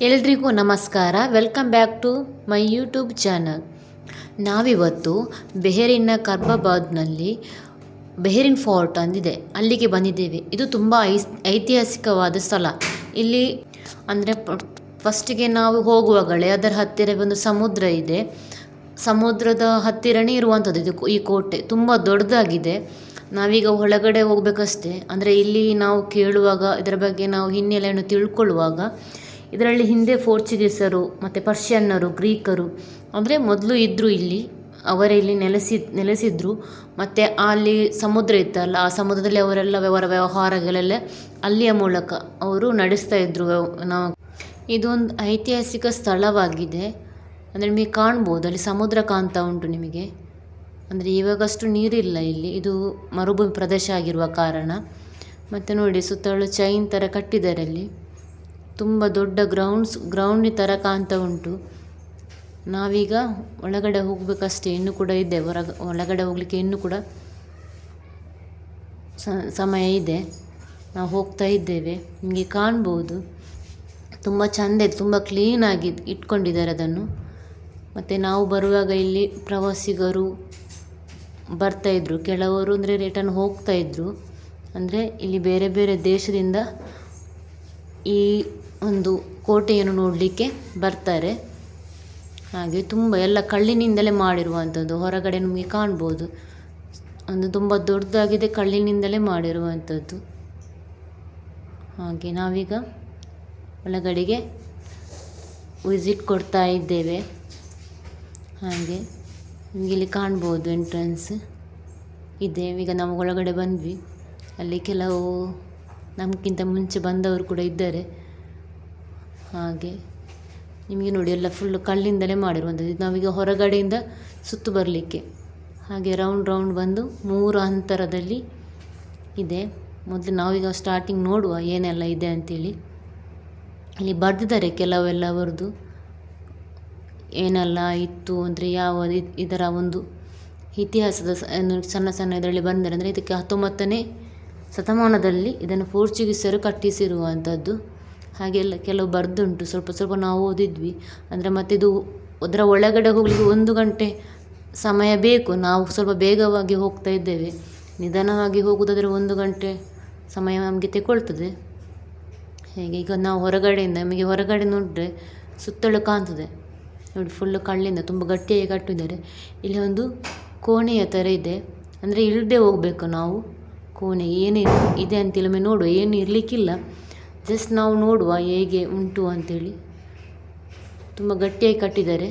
ಎಲ್ರಿಗೂ ನಮಸ್ಕಾರ. Welcome back to my YouTube channel. ನಾವಿವತ್ತು ಬೆಹರಿನ್ನ ಕರ್ಬಾಬಾದ್ನಲ್ಲಿ ಬೆಹರಿನ್ ಫೋರ್ಟ್ ಅಂದಿದೆ, ಅಲ್ಲಿಗೆ ಬಂದಿದ್ದೇವೆ. ಇದು ತುಂಬ ಐತಿಹಾಸಿಕವಾದ ಸ್ಥಳ. ಇಲ್ಲಿ ಅಂದರೆ ಫಸ್ಟಿಗೆ ನಾವು ಹೋಗುವಾಗಲೇ ಅದರ ಹತ್ತಿರ ಒಂದು ಸಮುದ್ರ ಇದೆ. ಸಮುದ್ರದ ಹತ್ತಿರನೇ ಇರುವಂಥದ್ದು ಇದು. ಈ ಕೋಟೆ ತುಂಬ ದೊಡ್ಡದಾಗಿದೆ. ನಾವೀಗ ಒಳಗಡೆ ಹೋಗಬೇಕಷ್ಟೇ. ಅಂದರೆ ಇಲ್ಲಿ ನಾವು ಕೇಳುವಾಗ, ಇದರ ಬಗ್ಗೆ ನಾವು ಹಿನ್ನೆಲೆಯನ್ನು ತಿಳ್ಕೊಳ್ಳುವಾಗ, ಇದರಲ್ಲಿ ಹಿಂದೆ ಪೋರ್ಚುಗೀಸರು ಮತ್ತು ಪರ್ಷಿಯನ್ನರು, ಗ್ರೀಕರು ಅಂದರೆ ಮೊದಲು ಇದ್ದರು ಇಲ್ಲಿ. ಅವರೇ ಇಲ್ಲಿ ನೆಲೆಸಿದ್ರು. ಮತ್ತು ಅಲ್ಲಿ ಸಮುದ್ರ ಇತ್ತಲ್ಲ, ಆ ಸಮುದ್ರದಲ್ಲಿ ಅವರೆಲ್ಲ ವ್ಯವಹಾರಗಳೆಲ್ಲ ಅಲ್ಲಿಯ ಮೂಲಕ ಅವರು ನಡೆಸ್ತಾ ಇದ್ದರು. ನಾವು ಇದೊಂದು ಐತಿಹಾಸಿಕ ಸ್ಥಳವಾಗಿದೆ. ಅಂದರೆ ನಿಮಗೆ ಕಾಣ್ಬೋದು, ಅಲ್ಲಿ ಸಮುದ್ರ ಕಾಣ್ತಾ ಉಂಟು ನಿಮಗೆ. ಅಂದರೆ ಇವಾಗಷ್ಟು ನೀರಿಲ್ಲ ಇಲ್ಲಿ, ಇದು ಮರುಭೂಮಿ ಪ್ರದೇಶ ಆಗಿರುವ ಕಾರಣ. ಮತ್ತು ನೋಡಿ, ಸುತ್ತಲೂ ಚೈನ್ ಥರ ಕಟ್ಟಿದ್ದಾರೆ ಅಲ್ಲಿ. ತುಂಬ ದೊಡ್ಡ ಗ್ರೌಂಡ್ ಥರ ಕಾಣ್ತಾ ಉಂಟು. ನಾವೀಗ ಒಳಗಡೆ ಹೋಗಬೇಕಷ್ಟೇ, ಇನ್ನೂ ಕೂಡ ಇದೆ. ಒಳಗಡೆ ಹೋಗಲಿಕ್ಕೆ ಇನ್ನೂ ಕೂಡ ಸಮಯ ಇದೆ. ನಾವು ಹೋಗ್ತಾ ಇದ್ದೇವೆ. ನಿಮಗೆ ಕಾಣ್ಬೋದು, ತುಂಬ ಚೆಂದ ಇದೆ, ತುಂಬ ಕ್ಲೀನಾಗಿ ಇಟ್ಕೊಂಡಿದ್ದಾರೆ ಅದನ್ನು. ಮತ್ತು ನಾವು ಬರುವಾಗ ಇಲ್ಲಿ ಪ್ರವಾಸಿಗರು ಬರ್ತಾಯಿದ್ರು. ಕೆಲವರು ಅಂದರೆ ರಿಟರ್ನ್ ಹೋಗ್ತಾಯಿದ್ರು. ಅಂದರೆ ಇಲ್ಲಿ ಬೇರೆ ಬೇರೆ ದೇಶದಿಂದ ಈ ಒಂದು ಕೋಟೆಯನ್ನು ನೋಡಲಿಕ್ಕೆ ಬರ್ತಾರೆ. ಹಾಗೆ ತುಂಬ ಎಲ್ಲ ಕಲ್ಲಿನಿಂದಲೇ ಮಾಡಿರುವಂಥದ್ದು. ಹೊರಗಡೆ ನಮಗೆ ಕಾಣ್ಬೋದು, ಒಂದು ತುಂಬ ದೊಡ್ಡದಾಗಿದೆ, ಕಲ್ಲಿನಿಂದಲೇ ಮಾಡಿರುವಂಥದ್ದು. ಹಾಗೆ ನಾವೀಗ ಒಳಗಡೆಗೆ ವಿಸಿಟ್ ಕೊಡ್ತಾ ಇದ್ದೇವೆ. ಹಾಗೆ ನಿಮಗೆ ಇಲ್ಲಿ ಕಾಣ್ಬೋದು ಎಂಟ್ರೆನ್ಸ್ ಇದೆ. ಈಗ ನಾವು ಒಳಗಡೆ ಬಂದ್ವಿ. ಅಲ್ಲಿ ಕೆಲವು ನಮಗಿಂತ ಮುಂಚೆ ಬಂದವರು ಕೂಡ ಇದ್ದಾರೆ. ಹಾಗೆ ನಿಮಗೆ ನೋಡಿ, ಎಲ್ಲ ಫುಲ್ಲು ಕಲ್ಲಿಂದಲೇ ಮಾಡಿರುವಂಥದ್ದು. ಇದು ನಾವೀಗ ಹೊರಗಡೆಯಿಂದ ಸುತ್ತು ಬರಲಿಕ್ಕೆ. ಹಾಗೆ ರೌಂಡ್ ಬಂದು 3 ಅಂತರದಲ್ಲಿ ಇದೆ. ಮೊದಲು ನಾವೀಗ ಸ್ಟಾರ್ಟಿಂಗ್ ನೋಡುವ ಏನೆಲ್ಲ ಇದೆ ಅಂತೇಳಿ. ಇಲ್ಲಿ ಬರೆದಿದ್ದಾರೆ ಕೆಲವೆಲ್ಲ ಅವರದ್ದು, ಏನೆಲ್ಲ ಇತ್ತು ಅಂದರೆ ಇದರ ಒಂದು ಇತಿಹಾಸದ ಸಣ್ಣ ಇದರಲ್ಲಿ ಬಂದರೆ. ಅಂದರೆ ಇದಕ್ಕೆ 19ನೇ ಶತಮಾನದಲ್ಲಿ ಇದನ್ನು ಪೋರ್ಚುಗೀಸರು ಕಟ್ಟಿಸಿರುವಂಥದ್ದು. ಹಾಗೆಲ್ಲ ಕೆಲವು ಬರೆದುಂಟು, ಸ್ವಲ್ಪ ನಾವು ಓದಿದ್ವಿ. ಅಂದರೆ ಮತ್ತಿದು ಅದರ ಒಳಗಡೆ ಹೋಗಲಿಕ್ಕೆ 1 ಗಂಟೆ ಸಮಯ ಬೇಕು. ನಾವು ಸ್ವಲ್ಪ ಬೇಗವಾಗಿ ಹೋಗ್ತಾ ಇದ್ದೇವೆ. ನಿಧಾನವಾಗಿ ಹೋಗೋದಾದರೆ 1 ಗಂಟೆ ಸಮಯ ನಮಗೆ ತಗೊಳ್ತದೆ. ಹೇಗೆ ಈಗ ನಾವು ನಮಗೆ ಹೊರಗಡೆ ನೋಡಿದ್ರೆ ಸುತ್ತಲೂ ಕಾಣ್ತದೆ ನೋಡಿ, ಫುಲ್ಲು ಕಳ್ಳಿಂದ ತುಂಬ ಗಟ್ಟಿಯಾಗಿ ಕಟ್ಟಿದ್ದಾರೆ. ಇಲ್ಲಿ ಒಂದು ಕೋಣೆಯ ಥರ ಇದೆ. ಅಂದರೆ ಇಲ್ಲದೆ ಹೋಗಬೇಕು ನಾವು. ಕೋಣೆ ಏನು ಇದೆ ಅಂತೇಳಿ ಒಮ್ಮೆ ನೋಡುವ. ಏನು ಇರಲಿಕ್ಕಿಲ್ಲ, ಜಸ್ಟ್ ನಾವು ನೋಡುವ ಹೇಗೆ ಉಂಟು ಅಂಥೇಳಿ. ತುಂಬ ಗಟ್ಟಿಯಾಗಿ ಕಟ್ಟಿದ್ದಾರೆ,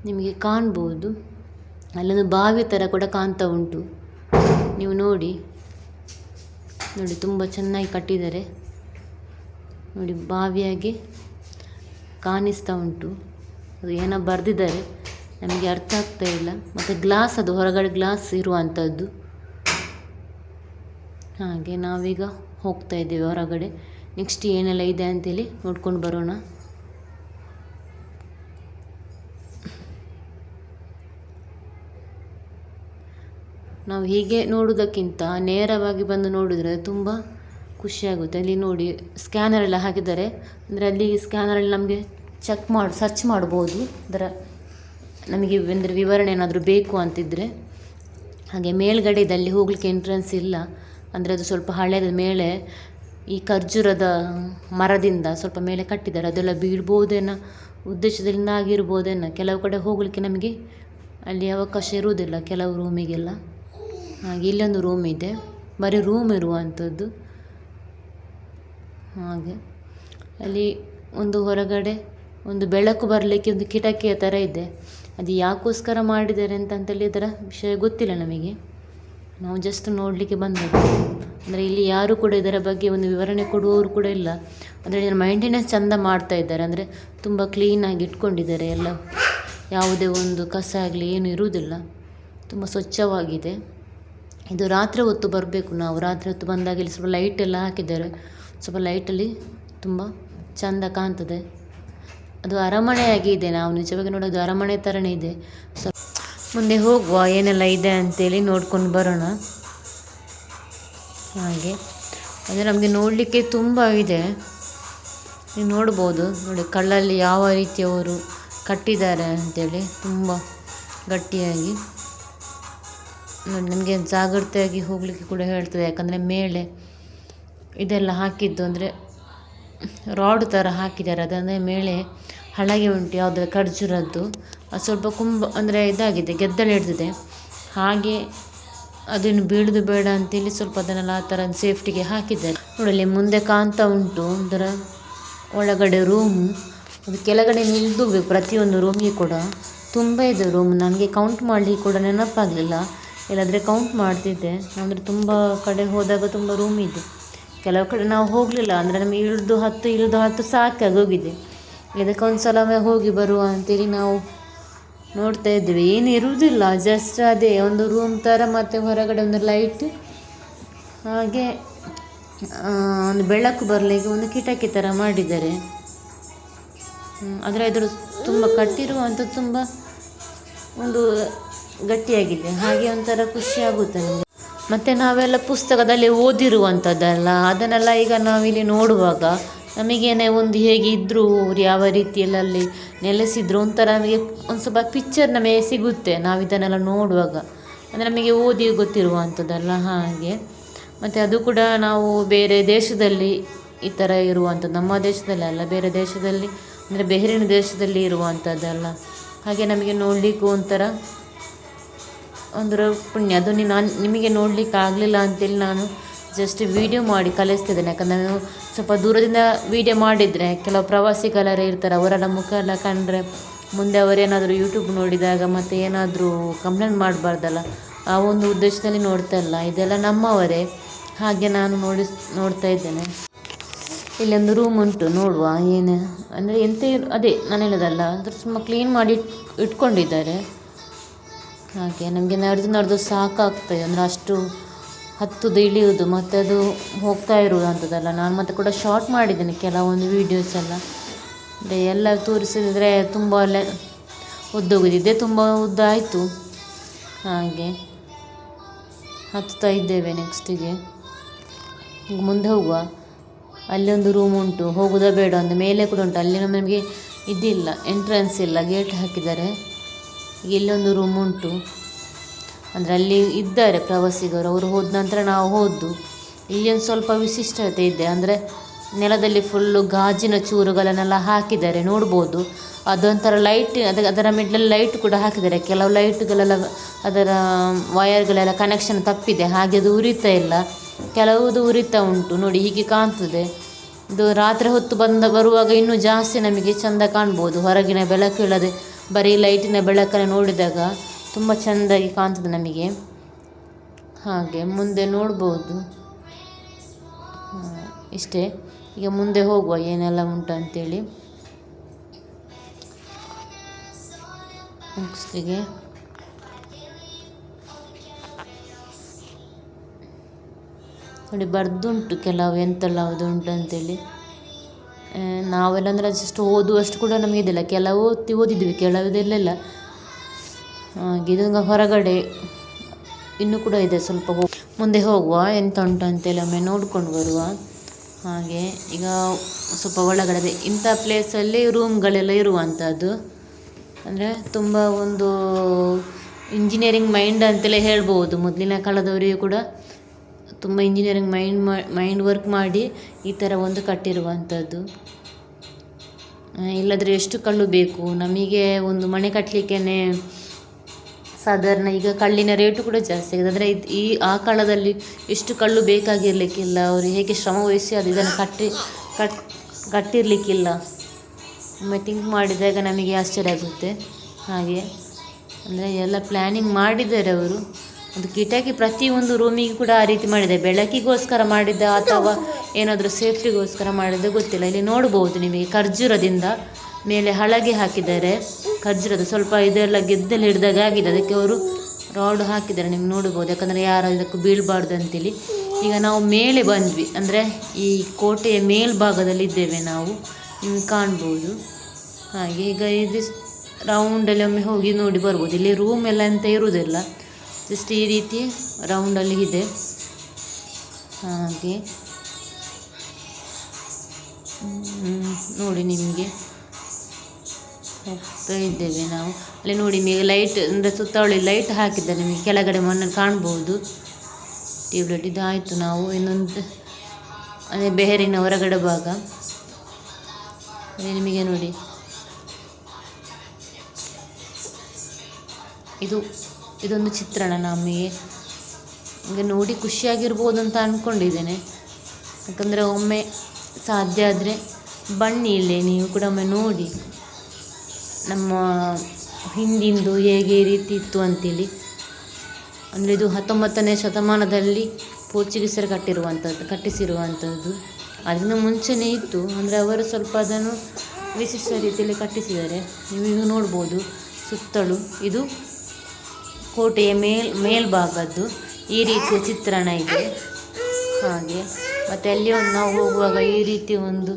ನಿಮಗೆ ಕಾಣ್ಬೋದು. ಅಲ್ಲೊಂದು ಬಾವಿ ಥರ ಕೂಡ ಕಾಣ್ತಾ ಉಂಟು, ನೀವು ನೋಡಿ. ತುಂಬ ಚೆನ್ನಾಗಿ ಕಟ್ಟಿದ್ದಾರೆ ನೋಡಿ, ಬಾವಿಯಾಗಿ ಕಾಣಿಸ್ತಾ ಉಂಟು. ಅದು ಏನೋ ಬರೆದಿದ್ದಾರೆ, ನಮಗೆ ಅರ್ಥ ಆಗ್ತಾ ಇಲ್ಲ. ಮತ್ತು ಗ್ಲಾಸ್, ಅದು ಹೊರಗಡೆ ಗ್ಲಾಸ್ ಇರುವಂಥದ್ದು. ಹಾಗೆ ನಾವೀಗ ಹೋಗ್ತಾ ಇದ್ದೇವೆ ಹೊರಗಡೆ. ನೆಕ್ಸ್ಟ್ ಏನೆಲ್ಲ ಇದೆ ಅಂತೇಳಿ ನೋಡ್ಕೊಂಡು ಬರೋಣ. ನಾವು ಹೀಗೆ ನೋಡೋದಕ್ಕಿಂತ ನೇರವಾಗಿ ಬಂದು ನೋಡಿದರೆ ತುಂಬ ಖುಷಿಯಾಗುತ್ತೆ. ಅಲ್ಲಿ ನೋಡಿ, ಸ್ಕ್ಯಾನರ್ ಎಲ್ಲ ಹಾಕಿದ್ದಾರೆ. ಅಂದರೆ ಅಲ್ಲಿ ಸ್ಕ್ಯಾನರಲ್ಲಿ ನಮಗೆ ಸರ್ಚ್ ಮಾಡ್ಬೋದು. ಅದರ ನಮಗೆ ಅಂದರೆ ವಿವರಣೆ ಏನಾದರೂ ಬೇಕು ಅಂತಿದ್ದರೆ. ಹಾಗೆ ಮೇಲ್ಗಡೆ ಇದೆ, ಅಲ್ಲಿ ಹೋಗಲಿಕ್ಕೆ ಎಂಟ್ರೆನ್ಸ್ ಇಲ್ಲ. ಅಂದರೆ ಅದು ಸ್ವಲ್ಪ ಹಳೆಯದ ಮೇಲೆ ಈ ಖರ್ಜೂರದ ಮರದಿಂದ ಸ್ವಲ್ಪ ಮೇಲೆ ಕಟ್ಟಿದ್ದಾರೆ. ಅದೆಲ್ಲ ಬೀಳ್ಬೋದೇನೋ ಉದ್ದೇಶದಿಂದ ಆಗಿರ್ಬೋದೇನೋ. ಕೆಲವು ಕಡೆ ಹೋಗಲಿಕ್ಕೆ ನಮಗೆ ಅಲ್ಲಿ ಅವಕಾಶ ಇರುವುದಿಲ್ಲ, ಕೆಲವು ರೂಮಿಗೆಲ್ಲ. ಹಾಗೆ ಇಲ್ಲೊಂದು ರೂಮ್ ಇದೆ, ಬರೀ ರೂಮ್ ಇರುವಂಥದ್ದು. ಹಾಗೆ ಅಲ್ಲಿ ಒಂದು ಹೊರಗಡೆ ಒಂದು ಬೆಳಕು ಬರಲಿಕ್ಕೆ ಒಂದು ಕಿಟಕಿಯ ಥರ ಇದೆ. ಅದು ಯಾಕೋಸ್ಕರ ಮಾಡಿದ್ದಾರೆ ಅಂತೇಳಿ ಇದರ ವಿಷಯ ಗೊತ್ತಿಲ್ಲ ನಮಗೆ. ನಾವು ಜಸ್ಟ್ ನೋಡಲಿಕ್ಕೆ ಬಂದದ್ದು. ಅಂದರೆ ಇಲ್ಲಿ ಯಾರು ಕೂಡ ಇದರ ಬಗ್ಗೆ ಒಂದು ವಿವರಣೆ ಕೊಡುವವರು ಕೂಡ ಇಲ್ಲ. ಅಂದರೆ ಇದರ ಮೈಂಟೆನೆನ್ಸ್ ಚೆಂದ ಮಾಡ್ತಾ ಇದ್ದಾರೆ. ಅಂದರೆ ತುಂಬ ಕ್ಲೀನಾಗಿ ಇಟ್ಕೊಂಡಿದ್ದಾರೆ ಎಲ್ಲ. ಯಾವುದೇ ಒಂದು ಕಸ ಆಗಲಿ ಏನು ಇರುವುದಿಲ್ಲ, ತುಂಬ ಸ್ವಚ್ಛವಾಗಿದೆ. ಇದು ರಾತ್ರಿ ಹೊತ್ತು ಬರಬೇಕು ನಾವು. ರಾತ್ರಿ ಹೊತ್ತು ಬಂದಾಗ ಇಲ್ಲಿ ಸ್ವಲ್ಪ ಲೈಟ್ ಎಲ್ಲ ಹಾಕಿದ್ದಾರೆ. ಸ್ವಲ್ಪ ಲೈಟಲ್ಲಿ ತುಂಬ ಚೆಂದ ಕಾಣ್ತದೆ. ಅದು ಅರಮನೆಯಾಗಿ ಇದೆ. ನಾವು ನಿಜವಾಗಿ ನೋಡೋದು ಅರಮನೆ ಥರನೇ ಇದೆ. ಮುಂದೆ ಹೋಗುವ ಏನೆಲ್ಲ ಇದೆ ಅಂತೇಳಿ ನೋಡ್ಕೊಂಡು ಬರೋಣ. ಹಾಗೆ ಅಂದರೆ ನಮಗೆ ನೋಡಲಿಕ್ಕೆ ತುಂಬ ಇದೆ. ನೀವು ನೋಡ್ಬೋದು ನೋಡಿ ಕಲ್ಲಲ್ಲಿ ಯಾವ ರೀತಿಯವರು ಕಟ್ಟಿದ್ದಾರೆ ಅಂತೇಳಿ, ತುಂಬ ಗಟ್ಟಿಯಾಗಿ. ನೋಡಿ ನಮಗೆ ಜಾಗ್ರತೆಯಾಗಿ ಹೋಗಲಿಕ್ಕೆ ಕೂಡ ಹೇಳ್ತದೆ, ಯಾಕಂದರೆ ಮೇಲೆ ಇದೆಲ್ಲ ಹಾಕಿದ್ದು ಅಂದರೆ ರಾಡ್ ಥರ ಹಾಕಿದ್ದಾರೆ, ಅದಂದರೆ ಮೇಲೆ ಹಳಗೆ ಉಂಟು ಯಾವುದೋ ಖರ್ಜೂರದ್ದು, ಅದು ಸ್ವಲ್ಪ ಅಂದರೆ ಇದಾಗಿದೆ, ಗೆದ್ದಲು ಹಿಡಿದಿದೆ. ಹಾಗೆ ಅದನ್ನು ಬೀಳೋದು ಬೇಡ ಅಂತೇಳಿ ಸ್ವಲ್ಪ ಅದನ್ನೆಲ್ಲ ಆ ಥರ ಸೇಫ್ಟಿಗೆ ಹಾಕಿದ್ದಾರೆ. ನೋಡಲಿ ಮುಂದೆ ಕಾಣ್ತಾ ಉಂಟು ಅದರ ಒಳಗಡೆ ರೂಮು. ಅದು ಕೆಳಗಡೆ ನಿಲ್ಬೇಕು ಪ್ರತಿಯೊಂದು ರೂಮಿಗೆ ಕೂಡ, ತುಂಬ ಇದೆ ರೂಮ್. ನನಗೆ ಕೌಂಟ್ ಮಾಡಲಿಕ್ಕೆ ಕೂಡ ನೆನಪಾಗಲಿಲ್ಲ, ಇಲ್ಲಾಂದರೆ ಕೌಂಟ್ ಮಾಡ್ತಿದ್ದೆ. ಅಂದರೆ ತುಂಬ ಕಡೆ ಹೋದಾಗ ತುಂಬ ರೂಮ್ ಇದೆ. ಕೆಲವು ಕಡೆ ನಾವು ಹೋಗಲಿಲ್ಲ, ಅಂದರೆ ನಮಗೆ ಇಳಿದು ಹತ್ತು ಸಾಕಾಗೋಗಿದೆ. ಇದಕ್ಕೊಂದು ಸಲ ಹೋಗಿ ಬರುವ ಅಂತೇಳಿ ನಾವು ನೋಡ್ತಾ ಇದ್ವಿ. ಏನು ಇರುವುದಿಲ್ಲ, ಜಸ್ಟ್ ಅದೇ ಒಂದು ರೂಮ್ ಥರ, ಮತ್ತು ಹೊರಗಡೆ ಒಂದು ಲೈಟ್, ಹಾಗೆ ಒಂದು ಬೆಳಕು ಬರಲಿಕ್ಕೆ ಒಂದು ಕಿಟಕಿ ಥರ ಮಾಡಿದ್ದಾರೆ. ಆದರೆ ಇದ್ರ ತುಂಬ ಕಟ್ಟಿರುವಂಥದ್ದು ತುಂಬ ಒಂದು ಗಟ್ಟಿಯಾಗಿದೆ, ಹಾಗೆ ಒಂಥರ ಖುಷಿ ಆಗುತ್ತೆ ನಮಗೆ. ಮತ್ತು ನಾವೆಲ್ಲ ಪುಸ್ತಕದಲ್ಲಿ ಓದಿರುವಂಥದ್ದಲ್ಲ, ಅದನ್ನೆಲ್ಲ ಈಗ ನಾವಿಲ್ಲಿ ನೋಡುವಾಗ ನಮಗೇನೆ ಒಂದು ಹೇಗೆ ಇದ್ದರು, ಅವ್ರು ಯಾವ ರೀತಿಯಲ್ಲಿ ನೆಲೆಸಿದ್ರು ಒಂಥರ ನಮಗೆ ಒಂದು ಸ್ವಲ್ಪ ಪಿಕ್ಚರ್ ನಮಗೆ ಸಿಗುತ್ತೆ ನಾವು ಇದನ್ನೆಲ್ಲ ನೋಡುವಾಗ. ಅಂದರೆ ನಮಗೆ ಓದಿ ಗೊತ್ತಿರುವಂಥದ್ದಲ್ಲ ಹಾಗೆ. ಮತ್ತು ಅದು ಕೂಡ ನಾವು ಬೇರೆ ದೇಶದಲ್ಲಿ ಈ ಥರ ಇರುವಂಥದ್ದು, ನಮ್ಮ ದೇಶದಲ್ಲಿ ಅಲ್ಲ, ಬೇರೆ ದೇಶದಲ್ಲಿ ಅಂದರೆ ಬೆಹರಿನ್ ದೇಶದಲ್ಲಿ ಇರುವಂಥದ್ದಲ್ಲ. ಹಾಗೆ ನಮಗೆ ನೋಡಲಿಕ್ಕೂ ಒಂಥರ ಒಂದು ಪುಣ್ಯ. ಅದು ನಾನು ನಿಮಗೆ ನೋಡಲಿಕ್ಕೆ ಆಗಲಿಲ್ಲ ಅಂತೇಳಿ ನಾನು ಜಸ್ಟ್ ವೀಡಿಯೋ ಮಾಡಿ ಕಲಿಸ್ತಿದ್ದೇನೆ. ಯಾಕಂದರೆ ನಾನು ಸ್ವಲ್ಪ ದೂರದಿಂದ ವೀಡಿಯೋ ಮಾಡಿದರೆ ಕೆಲವು ಪ್ರವಾಸಿಗಳೆಲ್ಲ ಇರ್ತಾರೆ, ಅವರೆಲ್ಲ ಮುಖ ಎಲ್ಲ ಕಂಡ್ರೆ ಮುಂದೆ ಅವರೇನಾದರೂ ಯೂಟ್ಯೂಬ್ ನೋಡಿದಾಗ ಮತ್ತು ಏನಾದರೂ ಕಂಪ್ಲೇಂಟ್ ಮಾಡಬಾರ್ದಲ್ಲ, ಆ ಒಂದು ಉದ್ದೇಶದಲ್ಲಿ ನೋಡ್ತಾ ಇಲ್ಲ. ಇದೆಲ್ಲ ನಮ್ಮವರೇ, ಹಾಗೆ ನಾನು ನೋಡ್ತಾ ಇದ್ದೇನೆ. ಇಲ್ಲೊಂದು ರೂಮ್ ಉಂಟು, ನೋಡುವ ಏನು ಅಂದರೆ ಎಂತ ಅದೇ ನಾನು ಹೇಳೋದಲ್ಲ, ಅದ್ರ ತುಂಬ ಕ್ಲೀನ್ ಮಾಡಿ ಇಟ್ಕೊಂಡಿದ್ದಾರೆ. ಹಾಗೆ ನಮಗೆ ನಡೆದು ಸಾಕಾಗ್ತದೆ, ಅಂದರೆ ಅಷ್ಟು ಹತ್ತುದು ಇಳಿಯೋದು ಮತ್ತು ಅದು ಹೋಗ್ತಾ ಇರುವುದು ಅಂಥದ್ದಲ್ಲ. ನಾನು ಮತ್ತೆ ಕೂಡ ಶಾರ್ಟ್ ಮಾಡಿದ್ದೇನೆ ಕೆಲವೊಂದು ವೀಡಿಯೋಸ್ ಎಲ್ಲ, ಅಂದರೆ ಎಲ್ಲ ತೋರಿಸಿದರೆ ತುಂಬ ಉದ್ದೋಗಿದ್ದೆ, ತುಂಬ ಉದ್ದ ಆಯಿತು. ಹಾಗೆ ಹತ್ತಾ ಇದ್ದೇವೆ ನೆಕ್ಸ್ಟಿಗೆ. ಮುಂದೆ ಹೋಗುವ. ಅಲ್ಲಿ ಒಂದು ರೂಮ್ ಉಂಟು, ಹೋಗೋದಾ ಬೇಡ ಅಂತ ಮೇಲೆ ಕೂಡ ಉಂಟು. ಅಲ್ಲಿ ನಮಗೆ ಇದಿಲ್ಲ, ಎಂಟ್ರೆನ್ಸ್ ಇಲ್ಲ, ಗೇಟ್ ಹಾಕಿದ್ದಾರೆ. ಇಲ್ಲೊಂದು ರೂಮ್ ಉಂಟು, ಅಂದರೆ ಅಲ್ಲಿ ಇದ್ದಾರೆ ಪ್ರವಾಸಿಗರು, ಅವರು ಹೋದ ನಂತರ ನಾವು ಹೋದ್ದು. ಇಲ್ಲಿ ಒಂದು ಸ್ವಲ್ಪ ವಿಶಿಷ್ಟತೆ ಇದೆ, ಅಂದರೆ ನೆಲದಲ್ಲಿ ಫುಲ್ಲು ಗಾಜಿನ ಚೂರುಗಳನ್ನೆಲ್ಲ ಹಾಕಿದ್ದಾರೆ, ನೋಡ್ಬೋದು. ಅದೊಂಥರ ಲೈಟ್, ಅದರ ಮಿಡ್ಲಲ್ಲಿ ಲೈಟ್ ಕೂಡ ಹಾಕಿದ್ದಾರೆ. ಕೆಲವು ಲೈಟ್ಗಳೆಲ್ಲ ಅದರ ವಯರ್ಗಳೆಲ್ಲ ಕನೆಕ್ಷನ್ ತಪ್ಪಿದೆ, ಹಾಗೆ ಅದು ಉರಿತಾ ಇಲ್ಲ, ಕೆಲವುದು ಉರಿತಾ ಉಂಟು. ನೋಡಿ ಹೀಗೆ ಕಾಣ್ತದೆ. ಇದು ರಾತ್ರಿ ಹೊತ್ತು ಬರುವಾಗ ಇನ್ನೂ ಜಾಸ್ತಿ ನಮಗೆ ಚೆಂದ ಕಾಣ್ಬೋದು. ಹೊರಗಿನ ಬೆಳಕು ಇಲ್ಲದೆ ಬರೀ ಲೈಟಿನ ಬೆಳಕನ್ನು ನೋಡಿದಾಗ ತುಂಬ ಚೆಂದಾಗಿ ಕಾಣ್ತದೆ ನಮಗೆ. ಹಾಗೆ ಮುಂದೆ ನೋಡ್ಬೋದು. ಇಷ್ಟೇ, ಈಗ ಮುಂದೆ ಹೋಗುವ ಏನೆಲ್ಲ ಉಂಟಂತೇಳಿ. ನೆಕ್ಸ್ಟಿಗೆ ನೋಡಿ ಬರ್ದುಂಟು ಕೆಲವು ಎಂತೆಲ್ಲ ಅದು ಉಂಟು ಅಂತೇಳಿ. ನಾವೆಲ್ಲ ಅಂದರೆ ಜಸ್ಟ್ ಓದುವಷ್ಟು ಕೂಡ ನಮಗೆ ಇದಿಲ್ಲ, ಕೆಲವು ಓದಿದ್ವಿ, ಕೆಲವುದೆಲ್ಲ. ಹಾಗೆ ಇದು ಹೊರಗಡೆ ಇನ್ನೂ ಕೂಡ ಇದೆ, ಸ್ವಲ್ಪ ಮುಂದೆ ಹೋಗುವ ಎಂತ ಉಂಟು ಅಂತೇಳಿ ಒಮ್ಮೆ ನೋಡ್ಕೊಂಡು ಬರುವ. ಹಾಗೆ ಈಗ ಸ್ವಲ್ಪ ಒಳಗಡೆ ಇಂಥ ಪ್ಲೇಸಲ್ಲಿ ರೂಮ್ಗಳೆಲ್ಲ ಇರುವಂಥದ್ದು, ಅಂದರೆ ತುಂಬ ಒಂದು ಇಂಜಿನಿಯರಿಂಗ್ ಮೈಂಡ್ ಅಂತಲೇ ಹೇಳ್ಬೋದು. ಮೊದಲಿನ ಕಾಲದವರಿಗೆ ಕೂಡ ತುಂಬ ಇಂಜಿನಿಯರಿಂಗ್ ಮೈಂಡ್ ವರ್ಕ್ ಮಾಡಿ ಈ ಥರ ಒಂದು ಕಟ್ಟಿರುವಂಥದ್ದು. ಇಲ್ಲದ್ರೆ ಎಷ್ಟು ಕಲ್ಲು ಬೇಕು ನಮಗೆ ಒಂದು ಮನೆ ಕಟ್ಟಲಿಕ್ಕೇ. ಸಾಧಾರಣ ಈಗ ಕಲ್ಲಿನ ರೇಟು ಕೂಡ ಜಾಸ್ತಿ ಆಗಿದೆ, ಅಂದರೆ ಆ ಕಾಲದಲ್ಲಿ ಎಷ್ಟು ಕಲ್ಲು ಬೇಕಾಗಿರಲಿಕ್ಕಿಲ್ಲ, ಅವರು ಹೇಗೆ ಶ್ರಮ ವಹಿಸಿ ಅದು ಇದನ್ನು ಕಟ್ಟಿರಲಿಕ್ಕಿಲ್ಲ. ಒಮ್ಮೆ ಥಿಂಕ್ ಮಾಡಿದಾಗ ನಮಗೆ ಆಶ್ಚರ್ಯ ಆಗುತ್ತೆ. ಹಾಗೆ ಅಂದರೆ ಎಲ್ಲ ಪ್ಲ್ಯಾನಿಂಗ್ ಮಾಡಿದ್ದಾರೆ ಅವರು. ಒಂದು ಕಿಟಕಿ ಪ್ರತಿಯೊಂದು ರೂಮಿಗೆ ಕೂಡ ಆ ರೀತಿ ಮಾಡಿದ್ದಾರೆ, ಬೆಳಕಿಗೋಸ್ಕರ ಮಾಡಿದ್ದ ಅಥವಾ ಏನಾದರೂ ಸೇಫ್ಟಿಗೋಸ್ಕರ ಮಾಡಿದ್ದ ಗೊತ್ತಿಲ್ಲ. ಇಲ್ಲಿ ನೋಡ್ಬೋದು ನಿಮಗೆ ಖರ್ಜೂರದಿಂದ ಮೇಲೆ ಹಳಗೆ ಹಾಕಿದ್ದಾರೆ, ಖರ್ಜೂರದ ಸ್ವಲ್ಪ ಇದೆಲ್ಲ ಗೆದ್ದಲು ಹಿಡಿದಾಗ ಆಗಿದೆ, ಅದಕ್ಕೆ ಅವರು ರಾಡ್ ಹಾಕಿದ್ದಾರೆ, ನಿಮ್ಗೆ ನೋಡ್ಬೋದು. ಯಾಕಂದರೆ ಯಾರು ಇದಕ್ಕೆ ಬೀಳಬಾರ್ದು ಅಂತೇಳಿ. ಈಗ ನಾವು ಮೇಲೆ ಬಂದ್ವಿ, ಅಂದರೆ ಈ ಕೋಟೆಯ ಮೇಲ್ಭಾಗದಲ್ಲಿ ಇದ್ದೇವೆ ನಾವು, ನಿಮ್ಗೆ ಕಾಣ್ಬೋದು. ಹಾಗೆ ಈಗ ಇದು ರೌಂಡಲ್ಲಿ ಒಮ್ಮೆ ಹೋಗಿ ನೋಡಿ ಬರ್ಬೋದು. ಇಲ್ಲಿ ರೂಮ್ ಎಲ್ಲ ಅಂತ ಇರುವುದಿಲ್ಲ, ಜಸ್ಟ್ ಈ ರೀತಿ ರೌಂಡಲ್ಲಿ ಇದೆ. ಹಾಗೆ ನೋಡಿ ನಿಮಗೆ ಹೋಗ್ತಾ ಇದ್ದೇವೆ ನಾವು. ಅಲ್ಲಿ ನೋಡಿ ನಿಮಗೆ ಲೈಟ್ ಅಂದರೆ ಸುತ್ತವಳಿ ಲೈಟ್ ಹಾಕಿದ್ದಾರೆ, ನಿಮಗೆ ಕೆಳಗಡೆ ಮಣ್ಣಲ್ಲಿ ಕಾಣ್ಬೋದು. ಟ್ಯೂಬ್ಲೈಟ್ ಇದಾಯಿತು. ನಾವು ಇನ್ನೊಂದು ಅದೇ ಬೆಹರಿನ ಹೊರಗಡೆ ಭಾಗ ಅದೇ ನಿಮಗೆ ನೋಡಿ, ಇದೊಂದು ಚಿತ್ರಣ ನಮಗೆ ಈಗ ನೋಡಿ ಖುಷಿಯಾಗಿರ್ಬೋದು ಅಂತ ಅಂದ್ಕೊಂಡಿದ್ದೇನೆ. ಯಾಕಂದರೆ ಒಮ್ಮೆ ಸಾಧ್ಯ ಆದರೆ ಬನ್ನಿ ಇಲ್ಲೇ ನೀವು ಕೂಡ ಒಮ್ಮೆ ನೋಡಿ ನಮ್ಮ ಹಿಂದಿಂದು ಹೇಗೆ ರೀತಿ ಇತ್ತು ಅಂತೇಳಿ. ಅಂದರೆ ಇದು 19ನೇ ಶತಮಾನದಲ್ಲಿ ಪೋರ್ಚುಗೀಸರು ಕಟ್ಟಿಸಿರುವಂಥದ್ದು. ಅದರಿಂದ ಮುಂಚೆನೇ ಇತ್ತು, ಅಂದರೆ ಅವರು ಸ್ವಲ್ಪ ಅದನ್ನು ವಿಶಿಷ್ಟ ರೀತಿಯಲ್ಲಿ ಕಟ್ಟಿಸಿದ್ದಾರೆ. ನೀವು ನೋಡ್ಬೋದು ಸುತ್ತಲೂ. ಇದು ಕೋಟೆಯ ಮೇಲ್ಭಾಗದ್ದು ಈ ರೀತಿಯ ಚಿತ್ರಣ ಇದೆ ಹಾಗೆ. ಮತ್ತು ಅಲ್ಲಿ ನಾವು ಹೋಗುವಾಗ ಈ ರೀತಿ ಒಂದು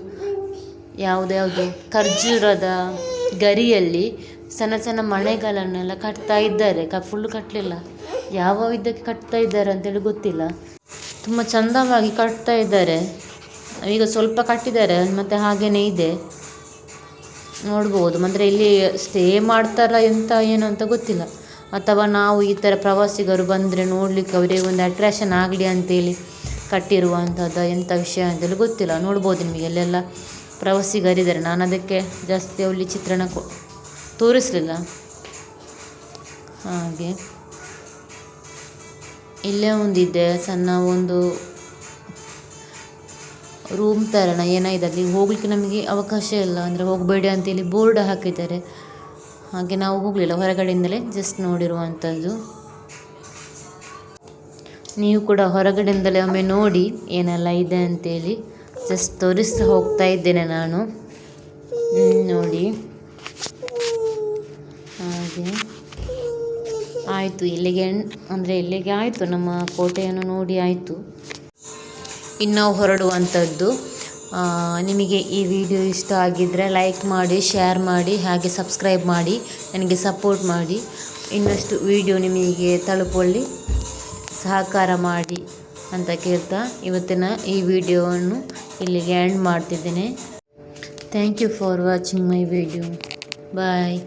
ಯಾವುದ್ಯಾವುದು ಖರ್ಜೂರದ ಗರಿಯಲ್ಲಿ ಸಣ್ಣ ಸಣ್ಣ ಮನೆಗಳನ್ನೆಲ್ಲ ಕಟ್ತಾ ಇದ್ದಾರೆ. ಫುಲ್ ಕಟ್ಟಲಿಲ್ಲ, ಯಾವ ಇದಕ್ಕೆ ಕಟ್ತಾ ಇದ್ದಾರೆ ಅಂತೇಳಿ ಗೊತ್ತಿಲ್ಲ. ತುಂಬ ಚಂದವಾಗಿ ಕಟ್ತಾ ಇದ್ದಾರೆ. ಈಗ ಸ್ವಲ್ಪ ಕಟ್ಟಿದ್ದಾರೆ ಮತ್ತು ಹಾಗೆಯೇ ಇದೆ ನೋಡ್ಬೋದು. ಅಂದರೆ ಇಲ್ಲಿ ಸ್ಟೇ ಮಾಡ್ತಾರಾ ಎಂತ ಏನು ಅಂತ ಗೊತ್ತಿಲ್ಲ, ಅಥವಾ ನಾವು ಈ ಥರ ಪ್ರವಾಸಿಗರು ಬಂದರೆ ನೋಡಲಿಕ್ಕೆ ಅವರಿಗೆ ಒಂದು ಅಟ್ರ್ಯಾಕ್ಷನ್ ಆಗಲಿ ಅಂತೇಳಿ ಕಟ್ಟಿರುವಂಥದ್ದು ಎಂಥ ವಿಷಯ ಅಂತೇಳಿ ಗೊತ್ತಿಲ್ಲ. ನೋಡ್ಬೋದು ನಿಮಗೆ ಅಲ್ಲೆಲ್ಲ ಪ್ರವಾಸಿಗರಿದ್ದಾರೆ. ನಾನು ಅದಕ್ಕೆ ಜಾಸ್ತಿ ಅಲ್ಲಿ ಚಿತ್ರಣ ತೋರಿಸಲಿಲ್ಲ ಹಾಗೆ. ಇಲ್ಲೇ ಒಂದಿದೆ ಸಣ್ಣ ಒಂದು ರೂಮ್ ಥರನ ಏನಾಗಿದೆ, ಅಲ್ಲಿ ಹೋಗಲಿಕ್ಕೆ ನಮಗೆ ಅವಕಾಶ ಇಲ್ಲ, ಅಂದರೆ ಹೋಗಬೇಡಿ ಅಂತೇಳಿ ಬೋರ್ಡ್ ಹಾಕಿದ್ದಾರೆ. ಹಾಗೆ ನಾವು ಹೋಗಲಿಲ್ಲ, ಹೊರಗಡೆಯಿಂದಲೇ ಜಸ್ಟ್ ನೋಡಿರುವಂಥದ್ದು. ನೀವು ಕೂಡ ಹೊರಗಡೆಯಿಂದಲೇ ಒಮ್ಮೆ ನೋಡಿ ಏನೆಲ್ಲ ಇದೆ ಅಂತೇಳಿ. ಜಸ್ಟ್ ತೋರಿಸ್ತಾ ಹೋಗ್ತಾ ಇದ್ದೇನೆ ನಾನು. ನೋಡಿ ಹಾಗೆ ಆಯಿತು. ಇಲ್ಲಿಗೆ ಆಯಿತು, ನಮ್ಮ ಕೋಟೆಯನ್ನು ನೋಡಿ ಆಯಿತು. ಇನ್ನು ಹೊರಡುವಂಥದ್ದು. ನಿಮಗೆ ಈ ವಿಡಿಯೋ ಇಷ್ಟ ಆಗಿದ್ದರೆ ಲೈಕ್ ಮಾಡಿ, ಶೇರ್ ಮಾಡಿ, ಹಾಗೆ ಸಬ್ಸ್ಕ್ರೈಬ್ ಮಾಡಿ, ನನಗೆ ಸಪೋರ್ಟ್ ಮಾಡಿ. ಇನ್ನಷ್ಟು ವಿಡಿಯೋ ನಿಮಗೆ ತಲುಪುವಲ್ಲಿ ಸಹಕಾರ ಮಾಡಿ ಅಂತ ಕೇಳ್ತಾ ಇವತ್ತಿನ ಈ ವಿಡಿಯೋವನ್ನು ಇಲ್ಲಿಗೆ ಎಂಡ್ ಮಾಡ್ತಿದ್ದೇನೆ. Thank you for watching my video. Bye.